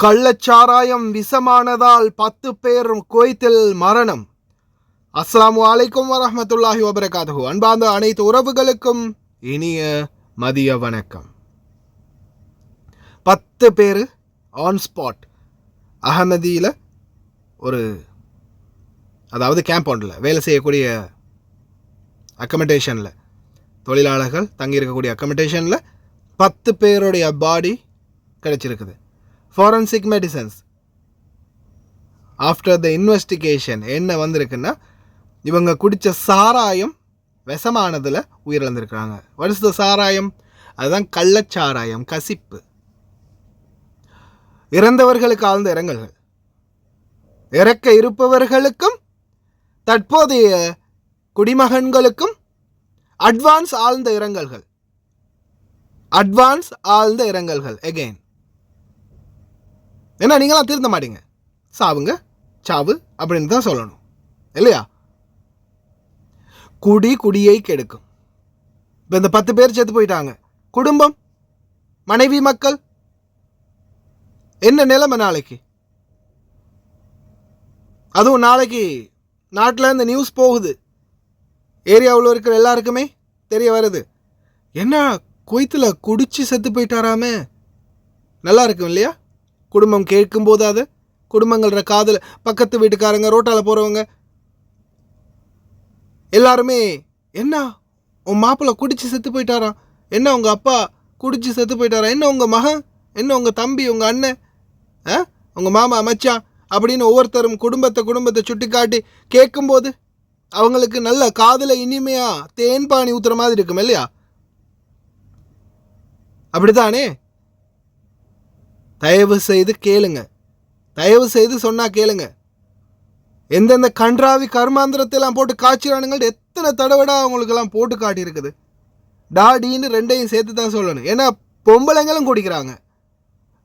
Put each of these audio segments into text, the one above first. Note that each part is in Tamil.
கள்ளச்சாராயம் விஷமானதால் 10 பேர் குவைத்தில் மரணம். அஸ்ஸலாமு அலைக்கும் வரஹ்மத்துல்லாஹி வபரகாத்துஹு. அன்பார்ந்த அனைத்து உறவுகளுக்கும் இனிய மதிய வணக்கம். 10 பேர் ஆன் ஸ்பாட் அகமதியில் அதாவது கேம்பவுண்டில் வேலை செய்யக்கூடிய அக்கமடேஷனில், தொழிலாளர்கள் தங்கியிருக்கக்கூடிய அக்கமடேஷனில் 10 பேருடைய பாடி கிடைச்சிருக்குது. Forensic medicines after the investigation என்ன வந்திருக்குன்னா, இவங்க குடித்த சாராயம் விஷமானதில் உயிரிழந்திருக்கிறாங்க. வாட் இஸ் த சாராயம்? அதுதான் கள்ளச்சாராயம், கசிப்பு. இறந்தவர்களுக்கு ஆழ்ந்த இரங்கல்கள். இறக்க இருப்பவர்களுக்கும் தற்போதைய குடிமகன்களுக்கும் அட்வான்ஸ் ஆழ்ந்த இரங்கல்கள். அட்வான்ஸ் ஆழ்ந்த இரங்கல்கள் எகெயின். ஏன்னா நீங்களாம் திருந்த மாட்டீங்க. சாவுங்க, சாவு அப்படின்னு தான் சொல்லணும் இல்லையா? குடியை கெடுக்கும். இப்போ இந்த 10 பேர் செத்து போயிட்டாங்க. குடும்பம், மனைவி, மக்கள் என்ன நிலைமை நாளைக்கு? அதுவும் நாளைக்கு நாட்டில் இந்த நியூஸ் போகுது, ஏரியாவில் இருக்கிற எல்லாருக்குமே தெரிய வருது. என்ன குவைத்தில் குடிச்சு செத்து போயிட்டாராமே. நல்லா இருக்கும் இல்லையா? குடும்பம் கேட்கும் போதாது, குடும்பங்கள காதில் பக்கத்து வீட்டுக்காரங்க, ரோட்டால் போகிறவங்க எல்லாருமே, என்ன உன் மாப்பிள்ளை குடிச்சு செத்து போயிட்டாராம், என்ன உங்கள் அப்பா குடிச்சு செத்து போயிட்டாரா, என்ன உங்கள் மகன், என்ன உங்கள் தம்பி, உங்கள் அண்ணன், உங்கள் மாமா, மச்சான் அப்படின்னு ஒவ்வொருத்தரும் குடும்பத்தை சுட்டி காட்டி கேட்கும்போது அவங்களுக்கு நல்ல காதில் இனிமையாக தேன் பானி ஊற்றுற மாதிரி இருக்கும் இல்லையா? அப்படித்தானே? தயவு செய்து கேளுங்க, தயவு செய்து சொன்னா கேளுங்க. எந்தெந்த கன்றாவி கர்மாந்திரத்தையெல்லாம் போட்டு காய்ச்சிறானுங்கள்ட்ட எத்தனை தடவைடா அவங்களுக்கெல்லாம் போட்டு காட்டியிருக்குது. டாடின்னு ரெண்டையும் சேர்த்து தான் சொல்லணும். ஏன்னா பொம்பளைங்களும் குடிக்கிறாங்க,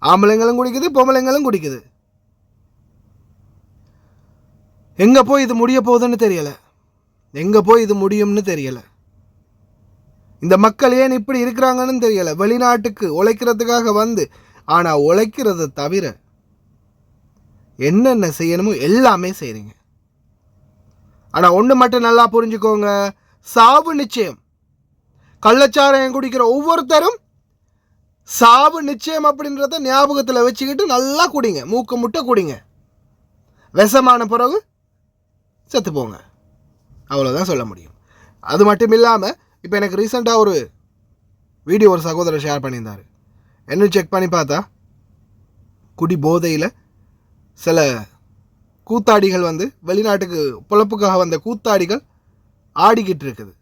ஆம்பளைங்களும் குடிக்குது, பொம்பளைங்களும் குடிக்குது. எங்கே போய் இது முடிய போகுதுன்னு தெரியலை, எங்கே போய் இது முடியும்னு தெரியலை. இந்த மக்கள் ஏன் இப்படி இருக்கிறாங்கன்னு தெரியலை. வெளிநாட்டுக்கு உழைக்கிறதுக்காக வந்து, ஆனால் உழைக்கிறத தவிர என்னென்ன செய்யணுமோ எல்லாமே செய்கிறீங்க. ஆனால் ஒன்று மட்டும் நல்லா புரிஞ்சுக்கோங்க, சாவு நிச்சயம். கள்ளச்சாராயம் குடிக்கிற ஒவ்வொருத்தரும் சாவு நிச்சயம் அப்படின்றத ஞாபகத்தில் வச்சுக்கிட்டு நல்லா குடிங்க, மூக்கு முட்டை குடிங்க. விஷமான பிறகு செத்து போங்க, அவ்வளோதான் சொல்ல முடியும். அது மட்டும் இல்லாமல் இப்போ எனக்கு ரீசெண்டாக ஒரு வீடியோ ஒரு சகோதரர் ஷேர் பண்ணியிருந்தார். என்ன செக் பண்ணி பார்த்தா, குடி போதையில் சில கூத்தாடிகள் வந்து, வெளிநாட்டுக்கு பொழப்புக்காக வந்த கூத்தாடிகள் ஆடிக்கிட்டு இருக்குது.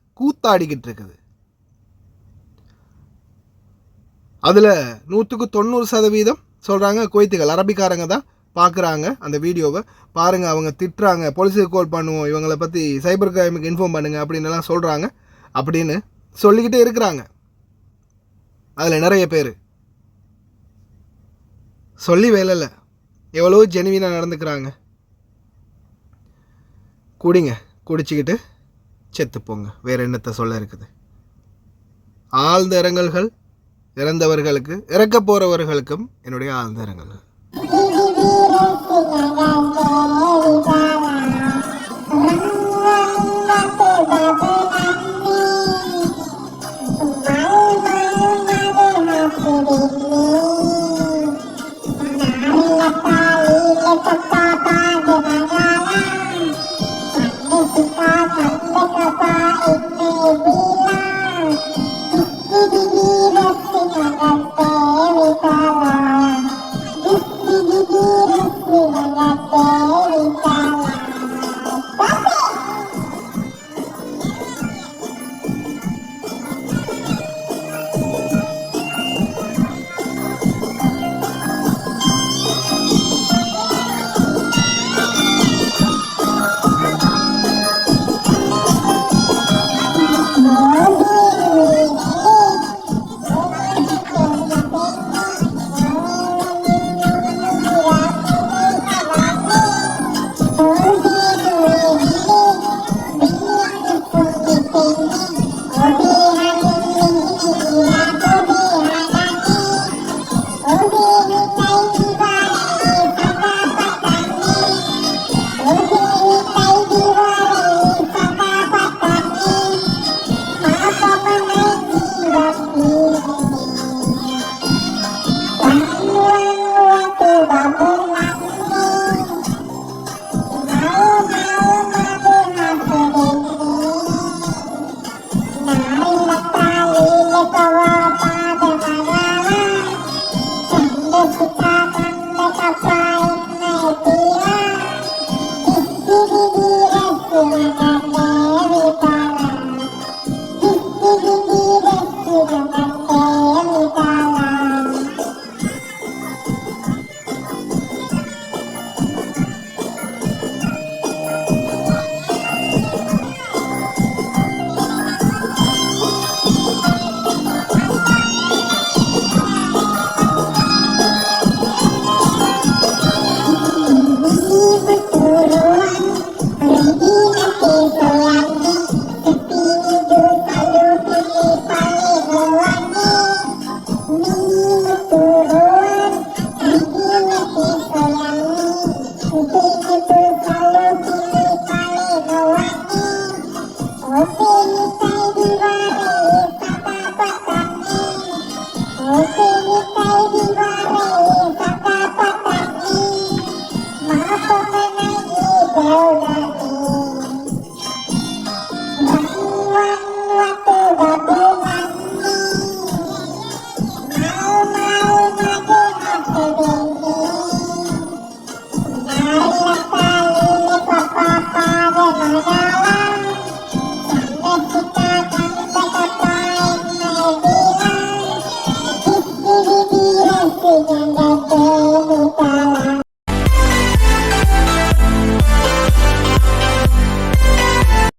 அதில் 100% சொல்கிறாங்க குவைத்துகள், அரபிக்காரங்க தான் பார்க்குறாங்க அந்த வீடியோவை. பாருங்கள், அவங்க திட்டுறாங்க, போலீஸுக்கு கால் பண்ணுவோம், இவங்களை பற்றி சைபர் கிரைமுக்கு இன்ஃபார்ம் பண்ணுங்கள் அப்படின்னு எல்லாம் சொல்கிறாங்க. அப்படின்னு சொல்லிக்கிட்டே இருக்கிறாங்க. அதில் நிறைய பேர் சொல்லி வேலை இல்லை, எவ்வளோ ஜெனுவினாக நடந்துக்கிறாங்க. குடிங்க, குடிச்சிக்கிட்டு செத்துப்போங்க, வேறு என்னத்தை சொல்ல இருக்குது. ஆழ்ந்த இரங்கல்கள் இறந்தவர்களுக்கு, இறக்க போகிறவர்களுக்கும் என்னுடைய ஆழ்ந்த இரங்கல்கள்.